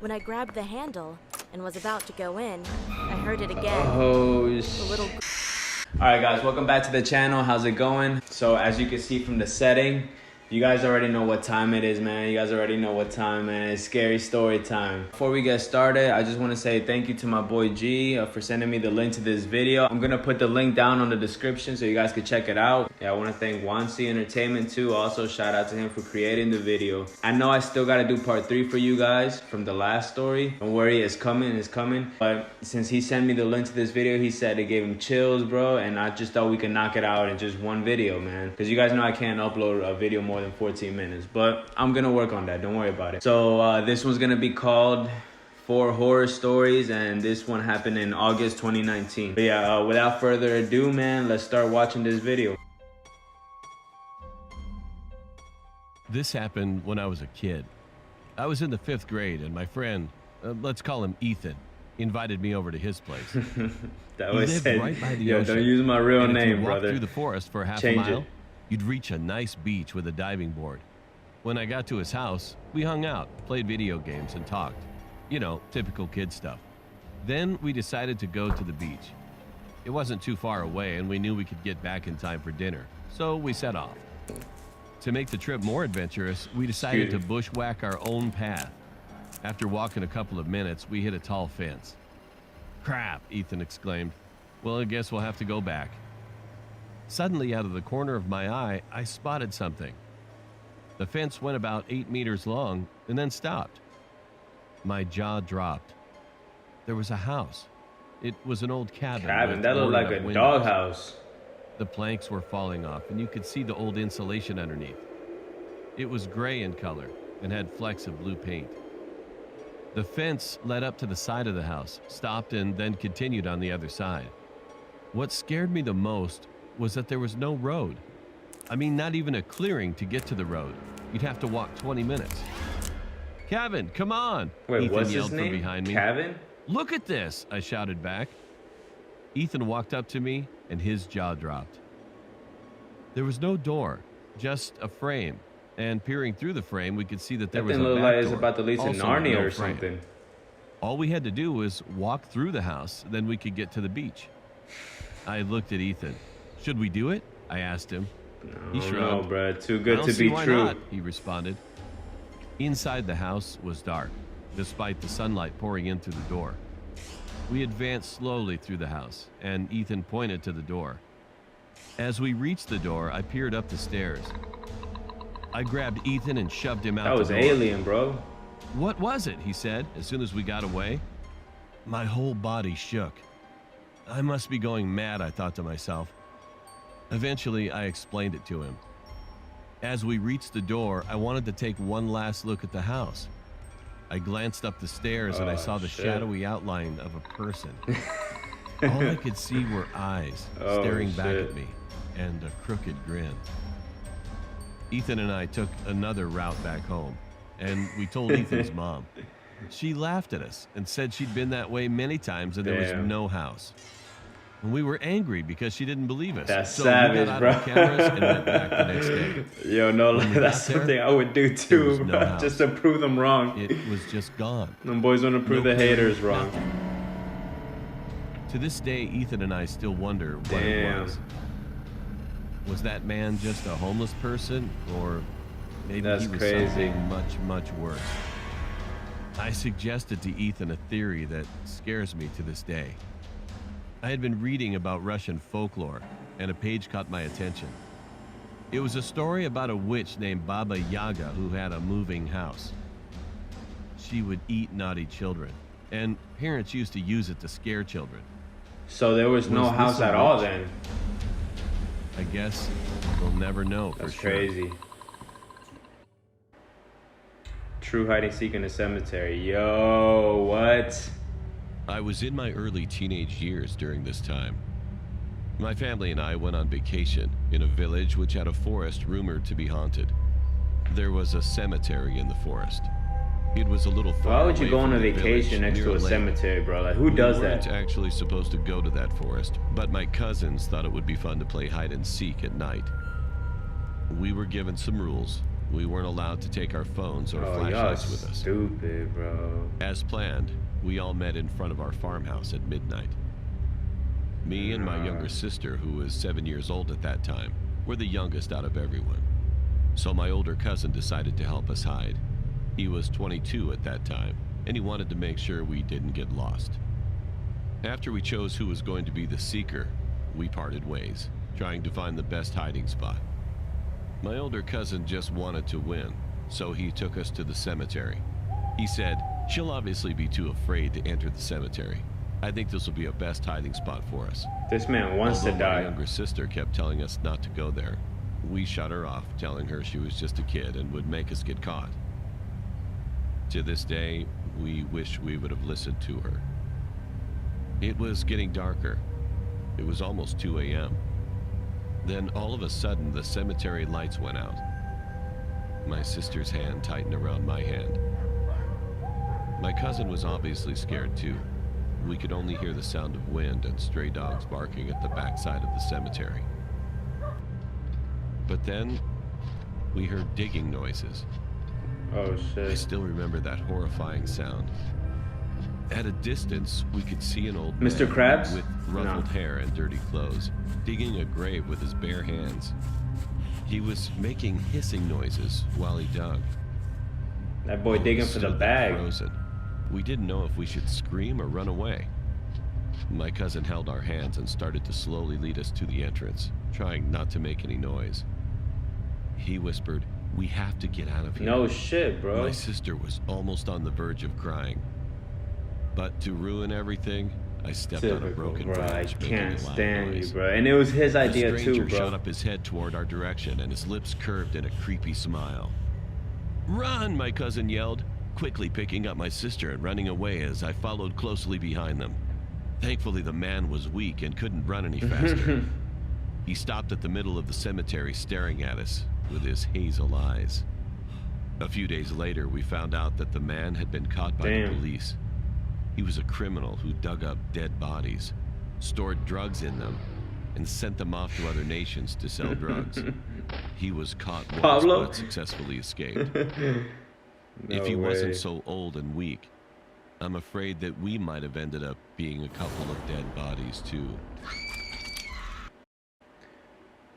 When I grabbed the handle and was about to go in, I heard it again. Oh, The little... Alright guys, welcome back to the channel. How's it going? So as you can see from the setting, you guys already know what time it is, man. You guys already know what time, man. It's scary story time. Before we get started, I just want to say thank you to my boy G for sending me the link to this video. I'm going to put the link down on the description so you guys can check it out. Yeah, I want to thank Wansi Entertainment too. Also, shout out to him for creating the video. I know I still got to do part 3 for you guys from the last story. Don't worry, it's coming, it's coming. But since he sent me the link to this video, he said it gave him chills, bro. And I just thought we could knock it out in just one video, man. Because you guys know I can't upload a video more than 14 minutes, but I'm gonna work on that. Don't worry about it. So this one's gonna be called 4 Horror Stories, and this one happened in August 2019. But yeah, without further ado, man, let's start watching this video. This happened when I was a kid. I was in the 5th grade, and my friend, let's call him Ethan, invited me over to his place. That he was lived said, right by the yo, ocean. don't use my real and name, if you brother. walked through the forest for half Change a mile, it. you'd reach a nice beach with a diving board. When I got to his house, we hung out, played video games, and talked. You know, typical kid stuff. Then we decided to go to the beach. It wasn't too far away, and we knew we could get back in time for dinner, so we set off. To make the trip more adventurous, we decided to bushwhack our own path. After walking a couple of minutes, we hit a tall fence. "Crap," Ethan exclaimed. "Well, I guess we'll have to go back." Suddenly, out of the corner of my eye, I spotted something. The fence went about 8 meters long and then stopped. My jaw dropped. There was a house. It was an old cabin. That looked like a doghouse. The planks were falling off, and you could see the old insulation underneath. It was gray in color and had flecks of blue paint. The fence led up to the side of the house, stopped, and then continued on the other side. What scared me the most was that there was no road. I mean, not even a clearing to get to the road. You'd have to walk 20 minutes. "Kevin, come on!" Wait, Ethan what's yelled his from name? behind me. Kevin? "Look at this!" I shouted back. Ethan walked up to me, and his jaw dropped. There was no door, just a frame. And peering through the frame, we could see that there was a That thing looked back like it's door, about to lead to also with Narnia no or frame. something. All we had to do was walk through the house, then we could get to the beach. I looked at Ethan. "Should we do it?" I asked him. He shrugged. No, bro. Too "I good don't to see be why true. not," he responded. Inside the house was dark, despite the sunlight pouring in through the door. We advanced slowly through the house, and Ethan pointed to the door. As we reached the door, I peered up the stairs. I grabbed Ethan and shoved him out That was the door. Alien, bro. "What was it?" he said as soon as we got away. My whole body shook. I must be going mad, I thought to myself. Eventually, I explained it to him. As we reached the door, I wanted to take one last look at the house. I glanced up the stairs and I saw the shadowy outline of a person. All I could see were eyes staring back at me and a crooked grin. Ethan and I took another route back home, and we told Ethan's mom. She laughed at us and said she'd been that way many times and there was no house. And we were angry because she didn't believe us. That's so savage, we got out bro. our cameras and went back the next day. Yo, no, When we that's got there, something I would do there too, was no bro. house. Just to prove them wrong. It was just gone. Them boys want to prove No the haters clue, wrong. nothing. To this day, Ethan and I still wonder what it Damn. was. Was that man just a homeless person, or maybe That's he was crazy. something much, much worse? I suggested to Ethan a theory that scares me to this day. I had been reading about Russian folklore, and a page caught my attention. It was a story about a witch named Baba Yaga who had a moving house. She would eat naughty children, and parents used to use it to scare children. So there was no Was this house a at all witch? then. I guess we'll never know for That's sure. crazy. True hide and seek in the cemetery. Yo, what? I was in my early teenage years during this time. My family and I went on vacation in a village which had a forest rumored to be haunted. There was a cemetery in the forest. It was a little far Why would you away go on from a the village, vacation next near to a lake. cemetery, bro? Like, who does We weren't that? actually supposed to go to that forest, but my cousins thought it would be fun to play hide and seek at night. We were given some rules. we weren't allowed to take our phones or Oh, y'all flashlights with us. stupid, bro. As planned, we all met in front of our farmhouse at midnight. Me and my younger sister, who was 7 years old at that time, were the youngest out of everyone. So my older cousin decided to help us hide. He was 22 at that time, and he wanted to make sure we didn't get lost. After we chose who was going to be the seeker, we parted ways, trying to find the best hiding spot. My older cousin just wanted to win, so he took us to the cemetery. He said, "She'll obviously be too afraid to enter the cemetery. I think this will be a best hiding spot for us." This man wants to Although my die. younger sister kept telling us not to go there, we shut her off, telling her she was just a kid and would make us get caught. To this day, we wish we would have listened to her. It was getting darker. It was almost 2 a.m. Then all of a sudden, the cemetery lights went out. My sister's hand tightened around my hand. My cousin was obviously scared too. We could only hear the sound of wind and stray dogs barking at the backside of the cemetery. But then, we heard digging noises. Oh, I shit. still remember that horrifying sound. At a distance, we could see an old Mr. man Krabs? with ruffled No. hair and dirty clothes, digging a grave with his bare hands. He was making hissing noises while he dug. That boy digging for the Stood there bag. frozen. We didn't know if we should scream or run away. My cousin held our hands and started to slowly lead us to the entrance, trying not to make any noise. He whispered, "We have to get out of here." No shit, bro. My sister was almost on the verge of crying. But to ruin everything, I stepped on a Typical, broken bro. I branch, making can't a loud stand you, noise. bro. And it was his The idea stranger too, bro. shot up his head toward our direction, and his lips curved in a creepy smile. "Run!" my cousin yelled, quickly picking up my sister and running away as I followed closely behind them. Thankfully, the man was weak and couldn't run any faster. He stopped at the middle of the cemetery staring at us with his hazel eyes. A few days later, we found out that the man had been caught by the Damn. police. He was a criminal who dug up dead bodies, stored drugs in them, and sent them off to other nations to sell drugs. He was caught once Pablo? but successfully escaped. No If he way. wasn't so old and weak, I'm afraid that we might have ended up being a couple of dead bodies too.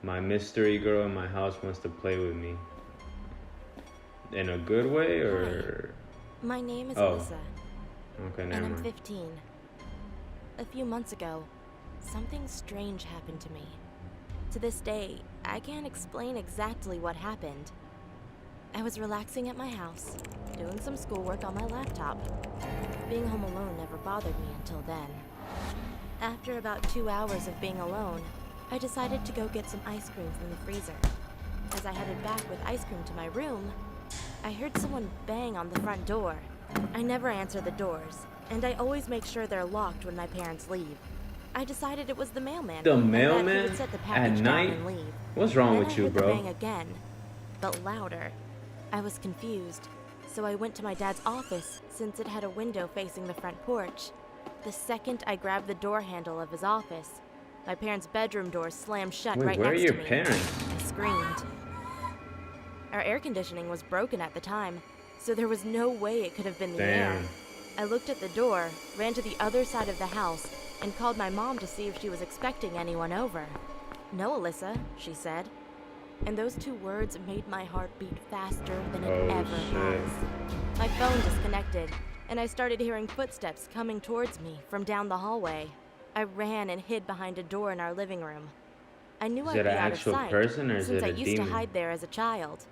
My mystery girl in my house wants to play with me. In a good way, or? My name is Oh. Alyssa, Okay, and never I'm mind. 15. A few months ago, something strange happened to me. To this day, I can't explain exactly what happened. I was relaxing at my house, doing some schoolwork on my laptop. Being home alone never bothered me until then. After about 2 hours of being alone, I decided to go get some ice cream from the freezer. As I headed back with ice cream to my room, I heard someone bang on the front door. I never answer the doors, and I always make sure they're locked when my parents leave. I decided it was the mailman. The and that he mailman? would set the At package down night? and leave. What's wrong Then with I you, heard the bro? bang again, but louder. I was confused, so I went to my dad's office since it had a window facing the front porch. The second I grabbed the door handle of his office, my parents' bedroom door slammed shut Wait, right where are next your to me. parents? I screamed. Our air conditioning was broken at the time, so there was no way it could have been the air. Damn. I looked at the door, ran to the other side of the house, and called my mom to see if she was expecting anyone over. "No, Alyssa," she said. And those 2 words made my heart beat faster than it Oh, ever shit. has. My phone disconnected, and I started hearing footsteps coming towards me from down the hallway. I ran and hid behind a door in our living room. I knew Is I'd it be an out of actual sight, person, or is since it I a used demon? to hide there as a child.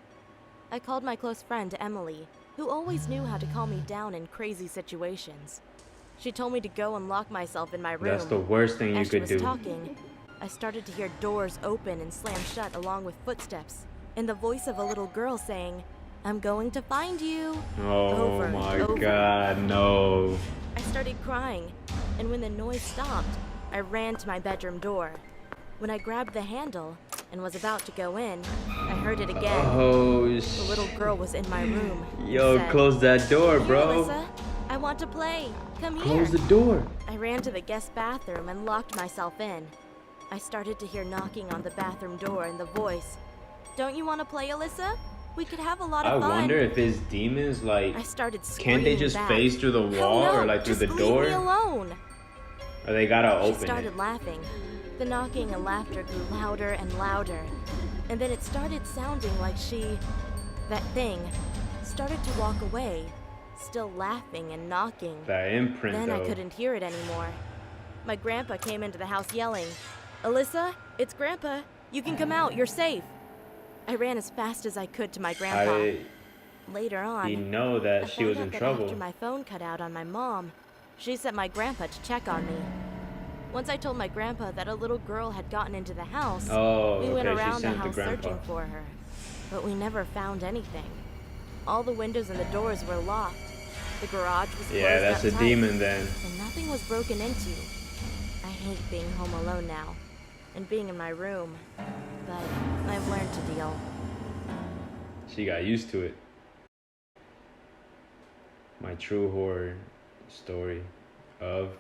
I called my close friend Emily, who always knew how to calm me down in crazy situations. She told me to go and lock myself in my room. That's the worst thing you As she could was do. talking, I started to hear doors open and slam shut along with footsteps, and the voice of a little girl saying, "I'm going to find you." Oh over and my over. god, no. I started crying, and when the noise stopped, I ran to my bedroom door. When I grabbed the handle and was about to go in, I heard it again. Oh, The little girl was in my room. and Yo, said, close that door, "Here, bro. Alyssa, I want to play. Come here." Close the door. I ran to the guest bathroom and locked myself in. I started to hear knocking on the bathroom door and the voice, "Don't you want to play, Alyssa?" We could have a lot I of fun. wonder if his demons, like, I started can't they screaming just back. phase through the Hell wall no, or like through just the door? Leave me alone. Or they gotta She open started it? laughing. The knocking and laughter grew louder and louder. And then it started sounding like that thing, started to walk away, still laughing and knocking. That imprint, Then though. I couldn't hear it anymore. My grandpa came into the house yelling, "Alyssa, it's Grandpa. You can come out, you're safe." I ran as fast as I could to my grandpa. Later on, He know that I she was found in out that trouble. after my phone cut out on my mom, she sent my grandpa to check on me. Once I told my grandpa that a little girl had gotten into the house, Oh, we went okay, she around the sent the house grandpa. searching for her, but we never found anything. All the windows and the doors were locked. The garage was closed Yeah, that's up a tight, demon then. and nothing was broken into. I hate being home alone now, and being in my room, but I've learned to deal. She got used to it. My true horror story of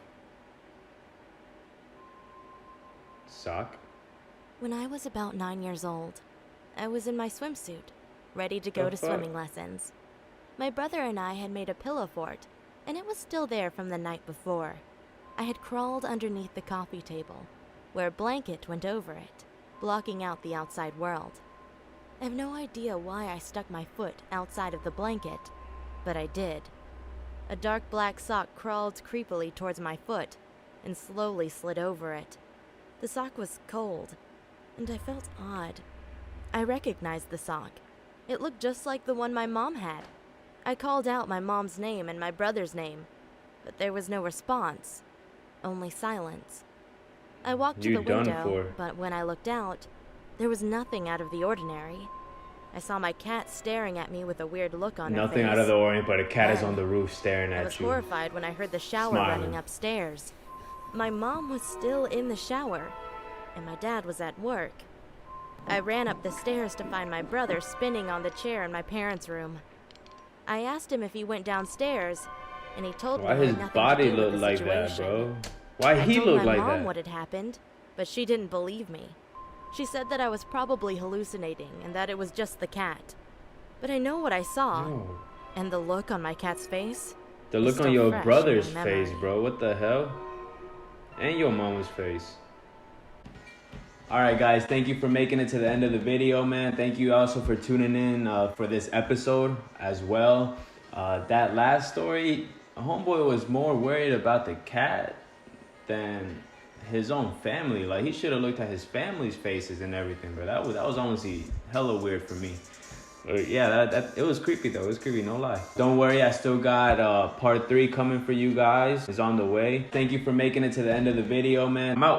sock. When I was about 9 years old, I was in my swimsuit, ready to go The to fuck? swimming lessons. My brother and I had made a pillow fort, and it was still there from the night before. I had crawled underneath the coffee table, where a blanket went over it, blocking out the outside world. I have no idea why I stuck my foot outside of the blanket, but I did. A dark black sock crawled creepily towards my foot and slowly slid over it. The sock was cold, and I felt odd. I recognized the sock. It looked just like the one my mom had. I called out my mom's name and my brother's name, but there was no response, only silence. I walked to You the done window, for. but when I looked out, there was nothing out of the ordinary. I saw my cat staring at me with a weird look on her face. Nothing out of the ordinary, but a cat is Then, on the roof staring I at was you. horrified when I heard the shower Smiling. running upstairs. My mom was still in the shower, and my dad was at work. I ran up the stairs to find my brother spinning on the chair in my parents' room. I asked him if he went downstairs, and he told Why me it his had nothing body to do with look the like that, situation. bro? Why he I told look my like mom that? what had happened, but she didn't believe me. She said that I was probably hallucinating and that it was just the cat. But I know what I saw, No. and the look on my cat's face. The is look still on your fresh in brother's my face, memory. bro. What the hell? And your mama's face. Alright guys, thank you for making it to the end of the video, man. Thank you also for tuning in for this episode as well. That last story, homeboy was more worried about the cat than his own family. Like, he should have looked at his family's faces and everything, bro. That was honestly hella weird for me. But yeah, it was creepy though. It was creepy, no lie. Don't worry, I still got part 3 coming for you guys. It's on the way. Thank you for making it to the end of the video, man. I'm out.